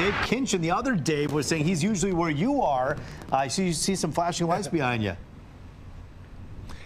Dave Kinchin, the other Dave, was saying he's usually where you are. I see some flashing lights behind you.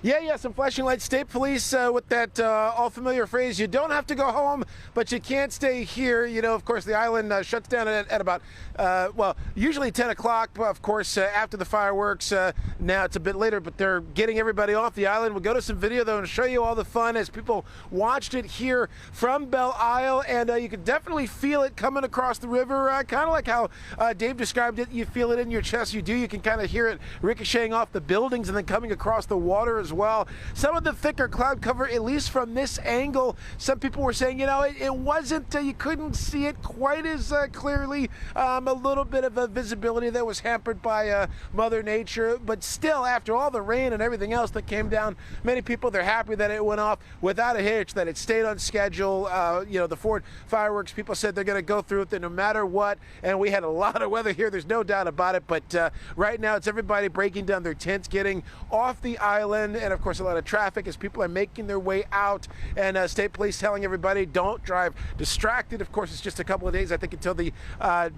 Yeah, some flashing lights. State Police with that all familiar phrase, you don't have to go home, but you can't stay here. You know, of course, the island shuts down at about, well, usually 10 o'clock, of course, after the fireworks. Now it's a bit later, but they're getting everybody off the island. We'll go to some video, though, and show you all the fun as people watched it here from Belle Isle, and you can definitely feel it coming across the river, kind of like how Dave described it. You feel it in your chest. You do. You can kind of hear it ricocheting off the buildings and then coming across the water as well. Some of the thicker cloud cover, at least from this angle, some people were saying, you know, it wasn't, you couldn't see it quite as clearly. A little bit of a visibility that was hampered by Mother Nature, but still, after all the rain and everything else that came down, many people, they're happy that it went off without a hitch, that it stayed on schedule. You know, the Ford fireworks, people said they're going to go through it no matter what, and we had a lot of weather here, there's no doubt about it, but right now it's everybody breaking down their tents, getting off the island, and of course a lot of traffic as people are making their way out, and State Police telling everybody don't drive distracted. Of course, it's just a couple of days, I think, until the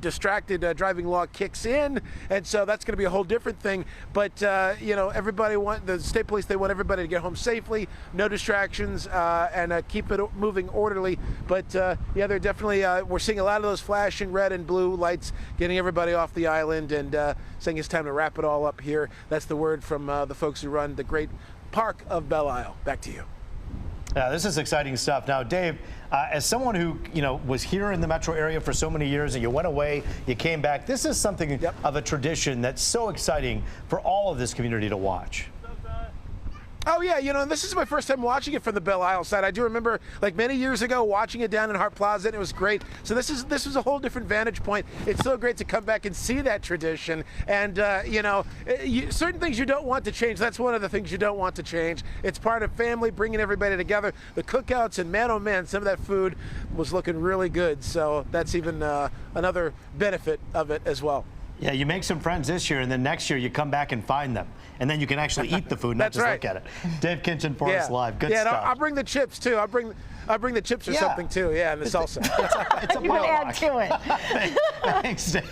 distracted driving law kicks in, and so that's going to be a whole different thing. But you know, the State Police, they want everybody to get home safely, no distractions, and keep it moving orderly. But yeah, they're definitely we're seeing a lot of those flashing red and blue lights, getting everybody off the island, and saying it's time to wrap it all up here. That's the word from the folks who run the great park of Belle Isle. Back to you. Yeah, this is exciting stuff. Now, Dave, as someone who, you know, was here in the metro area for so many years, and you went away, you came back, this is something of a tradition that's so exciting for all of this community to watch. Oh yeah, you know, and this is my first time watching it from the Belle Isle side. I do remember, like, many years ago watching it down in Hart Plaza, and it was great. So this was a whole different vantage point. It's so great to come back and see that tradition. And you know, certain things you don't want to change. That's one of the things you don't want to change. It's part of family, bringing everybody together. The cookouts, and man, oh man, some of that food was looking really good. So that's even another benefit of it as well. Yeah, you make some friends this year, and then next year you come back and find them. And then you can actually eat the food, not just look at it. Dave Kinchin for us live. Good stuff. Yeah, I'll bring the chips, too. I'll bring the chips or something, too. Yeah, and the salsa. It's a you can add to it. Thanks, Dave.